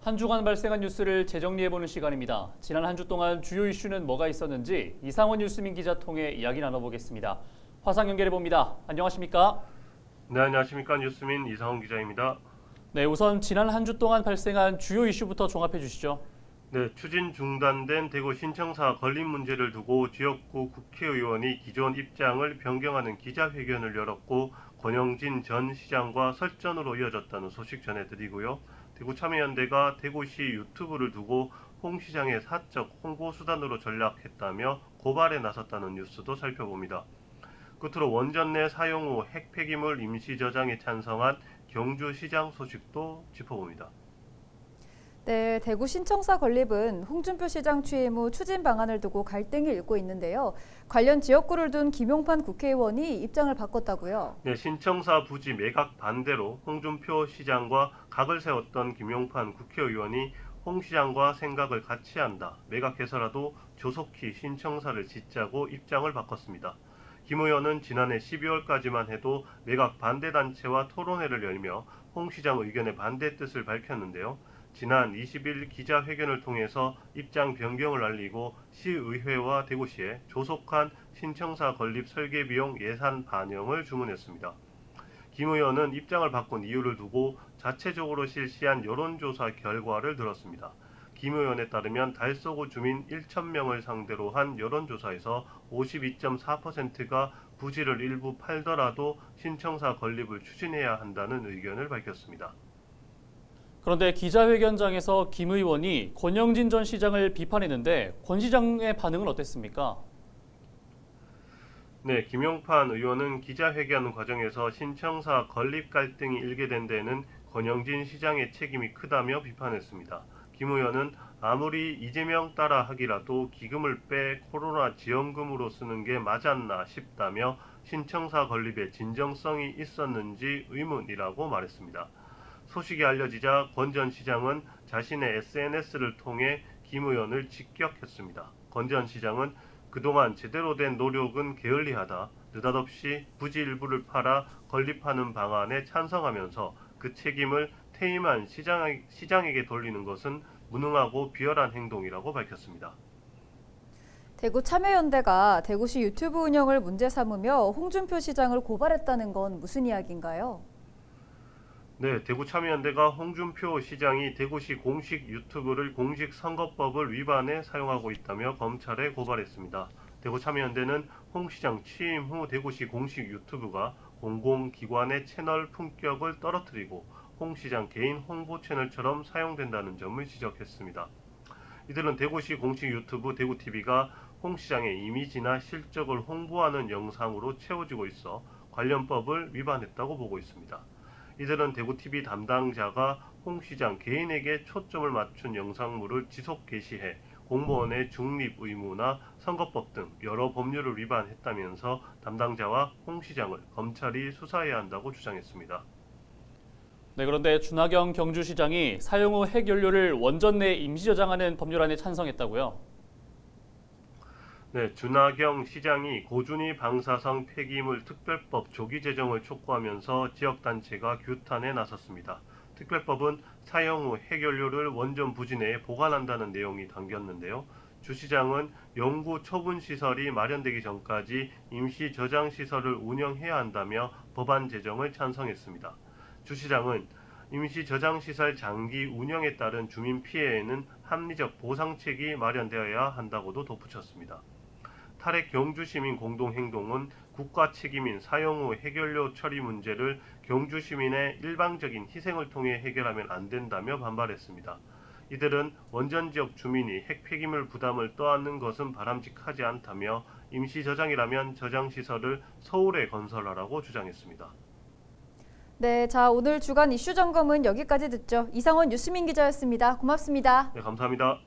한 주간 발생한 뉴스를 재정리해보는 시간입니다. 지난 한 주 동안 주요 이슈는 뭐가 있었는지 이상원 뉴스민 기자 통해 이야기 나눠보겠습니다. 화상 연결해봅니다. 안녕하십니까? 네, 안녕하십니까. 뉴스민 이상원 기자입니다. 네, 우선 지난 한 주 동안 발생한 주요 이슈부터 종합해 주시죠. 네, 추진 중단된 대구 신청사 건립 문제를 두고 지역구 국회의원이 기존 입장을 변경하는 기자회견을 열었고 권영진 전 시장과 설전으로 이어졌다는 소식 전해드리고요. 대구 참여연대가 대구시 유튜브를 두고 홍 시장의 사적 홍보 수단으로 전락했다며 고발에 나섰다는 뉴스도 살펴봅니다. 끝으로 원전 내 사용 후 핵 폐기물 임시 저장에 찬성한 경주시장 소식도 짚어봅니다. 네, 대구 신청사 건립은 홍준표 시장 취임 후 추진 방안을 두고 갈등이 일고 있는데요. 관련 지역구를 둔 김용판 국회의원이 입장을 바꿨다고요. 네, 신청사 부지 매각 반대로 홍준표 시장과 각을 세웠던 김용판 국회의원이 홍 시장과 생각을 같이 한다. 매각해서라도 조속히 신청사를 짓자고 입장을 바꿨습니다. 김 의원은 지난해 12월까지만 해도 매각 반대 단체와 토론회를 열며 홍 시장 의견에 반대 뜻을 밝혔는데요. 지난 20일 기자회견을 통해서 입장 변경을 알리고 시의회와 대구시에 조속한 신청사 건립 설계 비용 예산 반영을 주문했습니다. 김 의원은 입장을 바꾼 이유를 두고 자체적으로 실시한 여론조사 결과를 들었습니다. 김 의원에 따르면 달서구 주민 1,000명을 상대로 한 여론조사에서 52.4%가 부지를 일부 팔더라도 신청사 건립을 추진해야 한다는 의견을 밝혔습니다. 그런데 기자회견장에서 김 의원이 권영진 전 시장을 비판했는데 권 시장의 반응은 어땠습니까? 네, 김용판 의원은 기자회견 과정에서 신청사 건립 갈등이 일게 된 데는 권영진 시장의 책임이 크다며 비판했습니다. 김 의원은 아무리 이재명 따라 하기라도 기금을 빼 코로나 지원금으로 쓰는 게 맞았나 싶다며 신청사 건립에 진정성이 있었는지 의문이라고 말했습니다. 소식이 알려지자 권 전 시장은 자신의 SNS를 통해 김 의원을 직격했습니다. 권 전 시장은 그동안 제대로 된 노력은 게을리하다. 느닷없이 부지 일부를 팔아 건립하는 방안에 찬성하면서 그 책임을 퇴임한 시장에게 돌리는 것은 무능하고 비열한 행동이라고 밝혔습니다. 대구 참여연대가 대구시 유튜브 운영을 문제 삼으며 홍준표 시장을 고발했다는 건 무슨 이야기인가요? 네, 대구 참여연대가 홍준표 시장이 대구시 공식 유튜브를 공직선거법을 위반해 사용하고 있다며 검찰에 고발했습니다. 대구 참여연대는 홍 시장 취임 후 대구시 공식 유튜브가 공공기관의 채널 품격을 떨어뜨리고 홍 시장 개인 홍보 채널처럼 사용된다는 점을 지적했습니다. 이들은 대구시 공식 유튜브 대구TV가 홍 시장의 이미지나 실적을 홍보하는 영상으로 채워지고 있어 관련 법을 위반했다고 보고 있습니다. 이들은 대구TV 담당자가 홍 시장 개인에게 초점을 맞춘 영상물을 지속 게시해 공무원의 중립 의무나 선거법 등 여러 법률을 위반했다면서 담당자와 홍 시장을 검찰이 수사해야 한다고 주장했습니다. 네, 그런데 준하경 경주시장이 사용 후 핵연료를 원전 내 임시 저장하는 법률안에 찬성했다고요? 네, 준하경 시장이 고준위 방사성 폐기물 특별법 조기 제정을 촉구하면서 지역단체가 규탄에 나섰습니다. 특별법은 사용 후 핵연료를 원전 부지 내에 보관한다는 내용이 담겼는데요. 주 시장은 영구 처분시설이 마련되기 전까지 임시 저장시설을 운영해야 한다며 법안 제정을 찬성했습니다. 주 시장은 임시 저장시설 장기 운영에 따른 주민 피해에는 합리적 보상책이 마련되어야 한다고도 덧붙였습니다. 탈핵 경주시민 공동행동은 국가 책임인 사용 후 핵연료 처리 문제를 경주시민의 일방적인 희생을 통해 해결하면 안 된다며 반발했습니다. 이들은 원전 지역 주민이 핵 폐기물 부담을 떠안는 것은 바람직하지 않다며 임시 저장이라면 저장시설을 서울에 건설하라고 주장했습니다. 네, 자 오늘 주간 이슈 점검은 여기까지 듣죠. 이상원 뉴스민 기자였습니다. 고맙습니다. 네, 감사합니다.